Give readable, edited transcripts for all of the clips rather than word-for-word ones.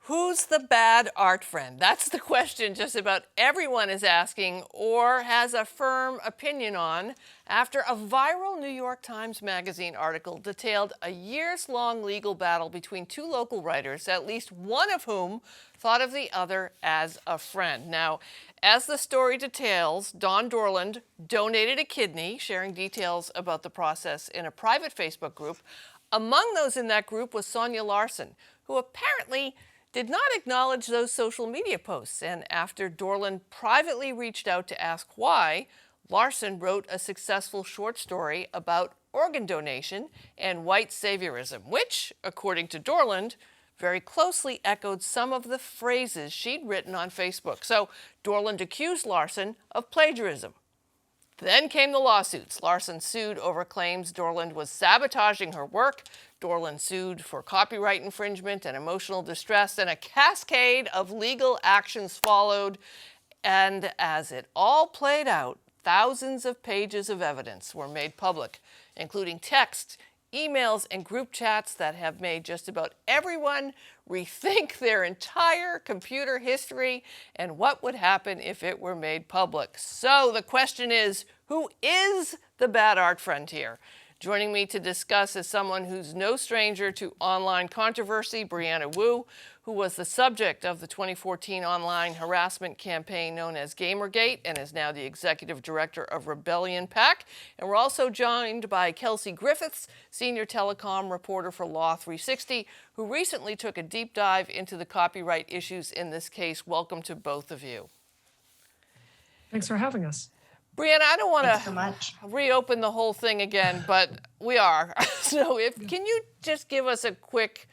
Who's the bad art friend? That's the question just about everyone is asking or has a firm opinion on after a viral New York Times Magazine article detailed a years-long legal battle between two local writers, at least one of whom thought of the other as a friend. Now, as the story details, Don Dorland donated a kidney, sharing details about the process in a private Facebook group. Among those in that group was Sonia Larson, who apparently did not acknowledge those social media posts. And after Dorland privately reached out to ask why, Larson wrote a successful short story about organ donation and white saviorism, which, according to Dorland, very closely echoed some of the phrases she'd written on Facebook. So Dorland accused Larson of plagiarism. Then came the lawsuits. Larson sued over claims Dorland was sabotaging her work. Dorland sued for copyright infringement and emotional distress, and a cascade of legal actions followed. And as it all played out, thousands of pages of evidence were made public, including text, emails, and group chats that have made just about everyone rethink their entire computer history and what would happen if it were made public. So the question is, who is the bad art friend here? Joining me to discuss is someone who's no stranger to online controversy, Brianna Wu, who was the subject of the 2014 online harassment campaign known as Gamergate and is now the executive director of Rebellion PAC. And we're also joined by Kelsey Griffiths, senior telecom reporter for Law 360, who recently took a deep dive into the copyright issues in this case. Welcome to both of you. Thanks for having us. Brianna, I don't want to reopen the whole thing again, but we are. So can you just give us a quick,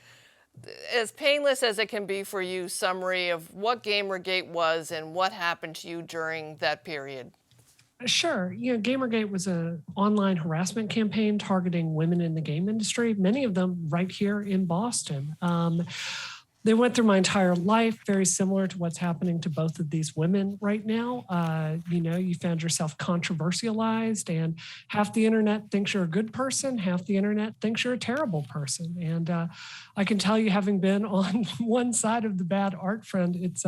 as painless as it can be for you, summary of what Gamergate was and what happened to you during that period? Sure. Gamergate was an online harassment campaign targeting women in the game industry, many of them right here in Boston. They went through my entire life, very similar to what's happening to both of these women right now. You found yourself controversialized, and half the internet thinks you're a good person, half the internet thinks you're a terrible person. And I can tell you, having been on one side of the bad art friend, it's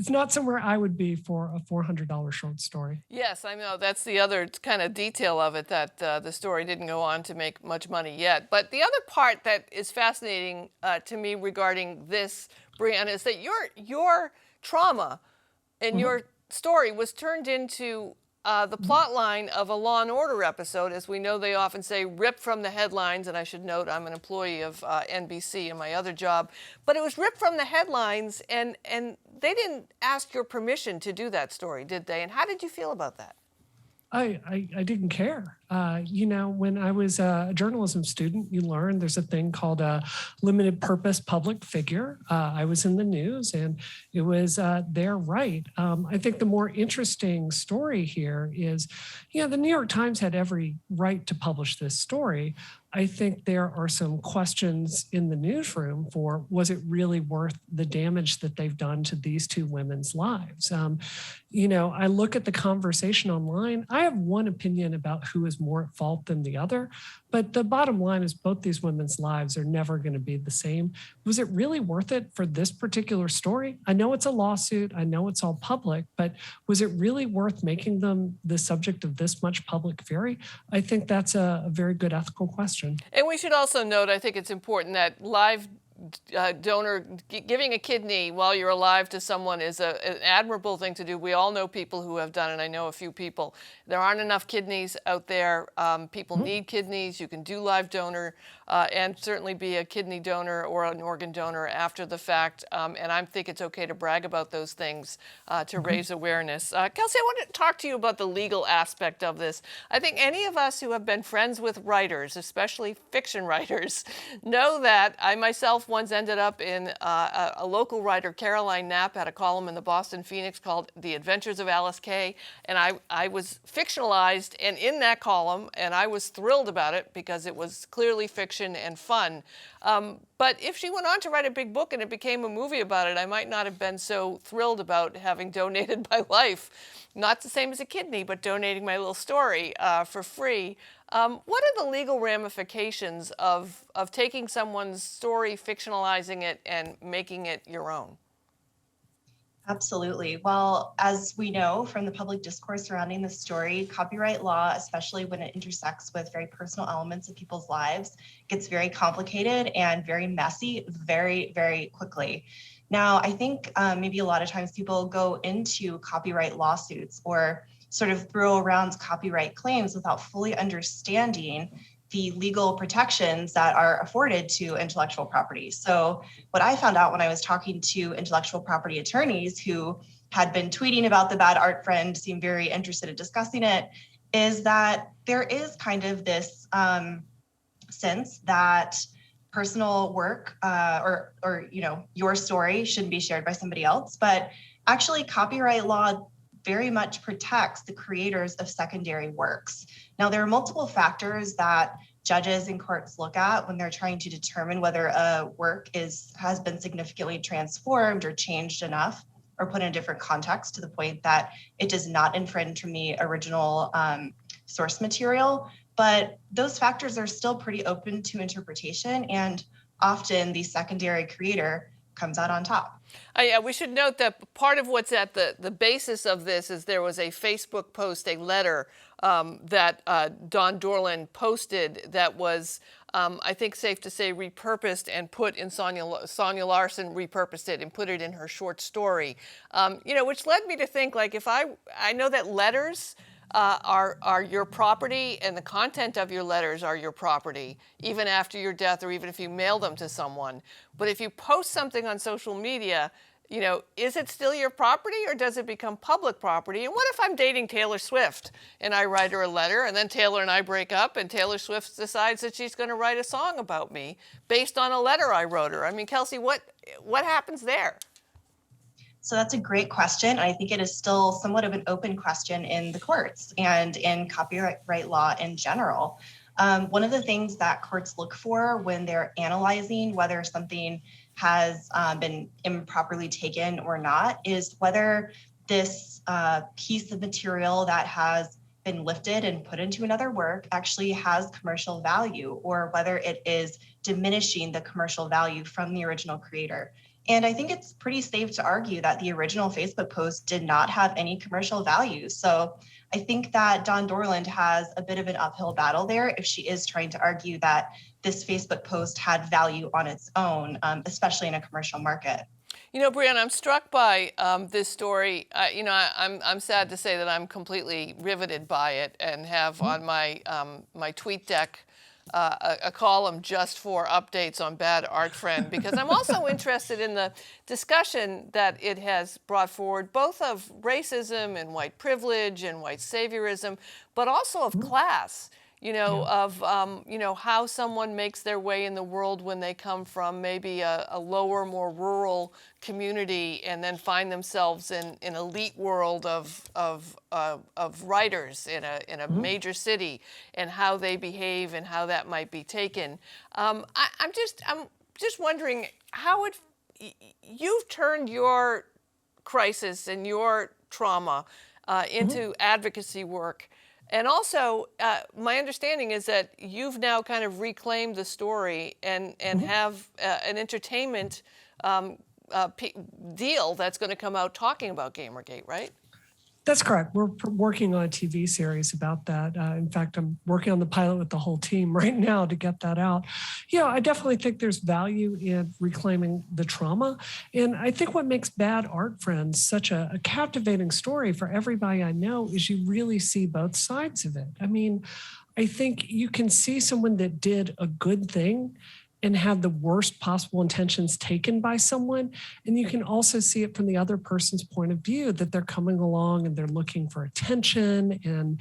not somewhere I would be for a $400 short story. Yes, I know. That's the other kind of detail of it, that the story didn't go on to make much money yet. But the other part that is fascinating to me regarding this, Brianna, is that your trauma and your story was turned into the plot line of a Law and Order episode. As we know, they often say ripped from the headlines, and I should note I'm an employee of NBC in my other job, but it was ripped from the headlines, and they didn't ask your permission to do that story, did they? And how did you feel about that? I didn't care. When I was a journalism student, you learn there's a thing called a limited purpose public figure. I was in the news, and it was their right. I think the more interesting story here is, the New York Times had every right to publish this story. I think there are some questions in the newsroom for, was it really worth the damage that they've done to these two women's lives? I look at the conversation online. I have one opinion about who is more at fault than the other, but the bottom line is both these women's lives are never going to be the same. Was it really worth it for this particular story? I know it's a lawsuit. I know it's all public, but was it really worth making them the subject of this much public fury? I think that's a very good ethical question. And we should also note, I think it's important that live donor, giving a kidney while you're alive to someone is an admirable thing to do. We all know people who have done it. I know a few people. There aren't enough kidneys out there. People need kidneys. You can do live donor and certainly be a kidney donor or an organ donor after the fact. And I think it's okay to brag about those things to raise awareness. Kelsey, I want to talk to you about the legal aspect of this. I think any of us who have been friends with writers, especially fiction writers, know that I myself once ended up in a local writer, Caroline Knapp, had a column in the Boston Phoenix called The Adventures of Alice Kay, and I was fictionalized and in that column, and I was thrilled about it because it was clearly fiction and fun. But if she went on to write a big book and it became a movie about it, I might not have been so thrilled about having donated my life. Not the same as a kidney, but donating my little story for free. What are the legal ramifications of taking someone's story, fictionalizing it, and making it your own? Absolutely. Well, as we know from the public discourse surrounding this story, copyright law, especially when it intersects with very personal elements of people's lives, gets very complicated and very messy very, very quickly. Now, I think maybe a lot of times people go into copyright lawsuits or sort of throw around copyright claims without fully understanding the legal protections that are afforded to intellectual property. So what I found out when I was talking to intellectual property attorneys who had been tweeting about the bad art friend, seemed very interested in discussing it, is that there is kind of this sense that personal work or your story shouldn't be shared by somebody else, but actually copyright law very much protects the creators of secondary works. Now, there are multiple factors that judges and courts look at when they're trying to determine whether a work has been significantly transformed or changed enough or put in a different context to the point that it does not infringe from the original source material. But those factors are still pretty open to interpretation, and often the secondary creator comes out on top. Yeah, we should note that part of what's at the basis of this is there was a Facebook post, a letter that Don Dorland posted that was, I think, safe to say, repurposed and put in Sonia Larson repurposed it and put it in her short story, which led me to think, like, if I know that letters are your property, and the content of your letters are your property, even after your death or even if you mail them to someone. But if you post something on social media, is it still your property or does it become public property? And what if I'm dating Taylor Swift and I write her a letter and then Taylor and I break up and Taylor Swift decides that she's going to write a song about me based on a letter I wrote her? I mean, Kelsey, what happens there? So that's a great question. I think it is still somewhat of an open question in the courts and in copyright law in general. One of the things that courts look for when they're analyzing whether something has been improperly taken or not is whether this piece of material that has been lifted and put into another work actually has commercial value, or whether it is diminishing the commercial value from the original creator. And I think it's pretty safe to argue that the original Facebook post did not have any commercial value. So I think that Dawn Dorland has a bit of an uphill battle there if she is trying to argue that this Facebook post had value on its own, especially in a commercial market. Brianna, I'm struck by this story. I'm sad to say that I'm completely riveted by it and have on my my tweet deck a column just for updates on Bad Art Friend, because I'm also interested in the discussion that it has brought forward, both of racism and white privilege and white saviorism, but also of class. Of how someone makes their way in the world when they come from maybe a lower, more rural community and then find themselves in an elite world of writers in a major city, and how they behave and how that might be taken. I'm just wondering how you've turned your crisis and your trauma into advocacy work. And also, my understanding is that you've now kind of reclaimed the story and have an entertainment deal that's going to come out talking about Gamergate, right? That's correct. We're working on a TV series about that. In fact, I'm working on the pilot with the whole team right now to get that out. I definitely think there's value in reclaiming the trauma. And I think what makes Bad Art Friends such a captivating story for everybody I know is you really see both sides of it. I mean, I think you can see someone that did a good thing and had the worst possible intentions taken by someone. And you can also see it from the other person's point of view, that they're coming along and they're looking for attention, and,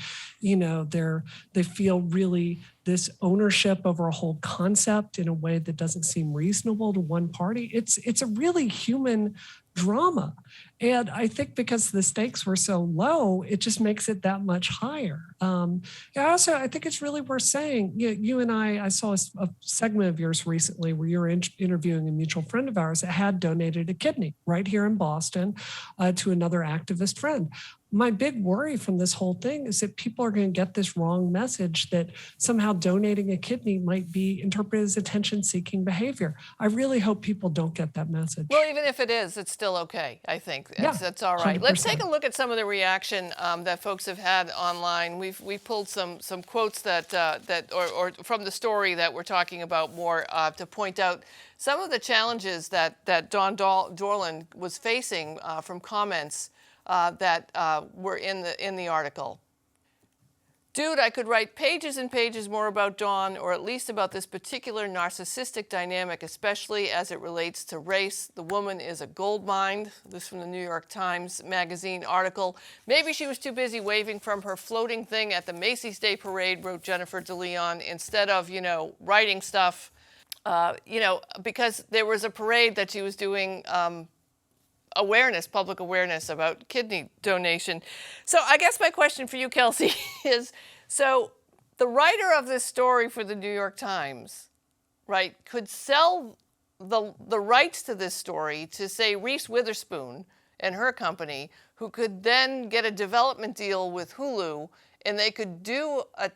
they feel really this ownership over a whole concept in a way that doesn't seem reasonable to one party. It's a really human drama. And I think because the stakes were so low, it just makes it that much higher. I think it's really worth saying, you and I saw a segment of yours recently where you were interviewing a mutual friend of ours that had donated a kidney right here in Boston to another activist friend. my big worry from this whole thing is that people are going to get this wrong message that somehow donating a kidney might be interpreted as attention-seeking behavior. I really hope people don't get that message. Well, even if it is, it's still okay, I think. That's all right. 100%. Let's take a look at some of the reaction that folks have had online. We've pulled some quotes or from the story that we're talking about more to point out some of the challenges that Don Dorland was facing from comments that were in the article. Dude, I could write pages and pages more about Dawn, or at least about this particular narcissistic dynamic, especially as it relates to race. The woman is a gold mine. This from the New York Times Magazine article. Maybe she was too busy waving from her floating thing at the Macy's Day Parade, wrote Jennifer DeLeon, instead of, writing stuff, because there was a parade that she was doing public awareness about kidney donation. So I guess my question for you, Kelsey, is, so the writer of this story for the New York Times, right, could sell the rights to this story to, say, Reese Witherspoon and her company, who could then get a development deal with Hulu, and they could do a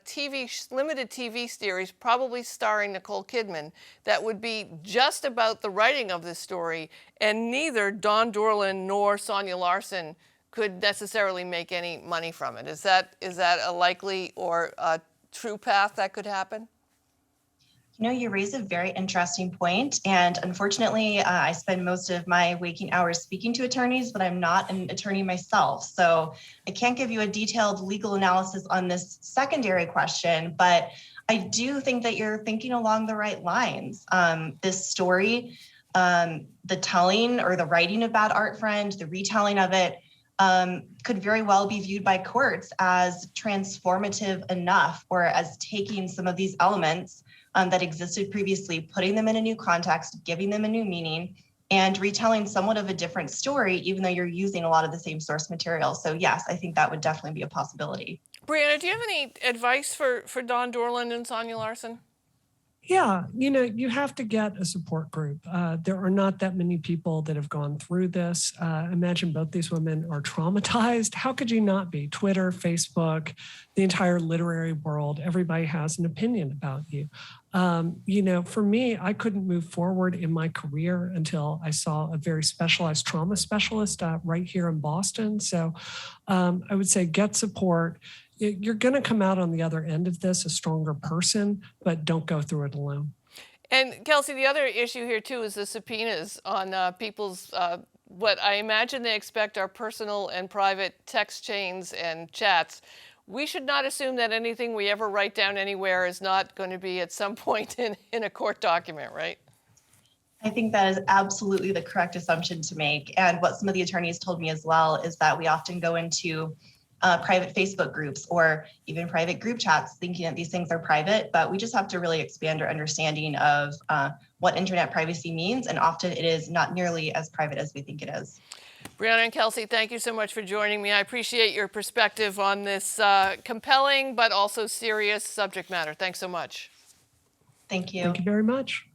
limited TV series, probably starring Nicole Kidman, that would be just about the writing of this story, and neither Don Dorland nor Sonia Larson could necessarily make any money from it. Is that a likely or a true path that could happen? You raise a very interesting point. And unfortunately, I spend most of my waking hours speaking to attorneys, but I'm not an attorney myself. So I can't give you a detailed legal analysis on this secondary question, but I do think that you're thinking along the right lines. This story, the telling or the writing of Bad Art Friend, the retelling of it, could very well be viewed by courts as transformative enough, or as taking some of these elements that existed previously, putting them in a new context, giving them a new meaning, and retelling somewhat of a different story, even though you're using a lot of the same source material. So yes, I think that would definitely be a possibility. Brianna, do you have any advice for Don Dorland and Sonia Larson? Yeah, you have to get a support group. There are not that many people that have gone through this. Imagine both these women are traumatized. How could you not be? Twitter, Facebook, the entire literary world, everybody has an opinion about you. For me, I couldn't move forward in my career until I saw a very specialized trauma specialist right here in Boston. So I would say get support. You're going to come out on the other end of this a stronger person, but don't go through it alone. And Kelsey, the other issue here too is the subpoenas on people's, what I imagine they expect are personal and private text chains and chats. We should not assume that anything we ever write down anywhere is not going to be at some point in a court document, right? I think that is absolutely the correct assumption to make. And what some of the attorneys told me as well is that we often go into private Facebook groups or even private group chats thinking that these things are private, but we just have to really expand our understanding of what internet privacy means. And often it is not nearly as private as we think it is. Brianna and Kelsey, thank you so much for joining me. I appreciate your perspective on this compelling but also serious subject matter. Thanks so much. Thank you. Thank you very much.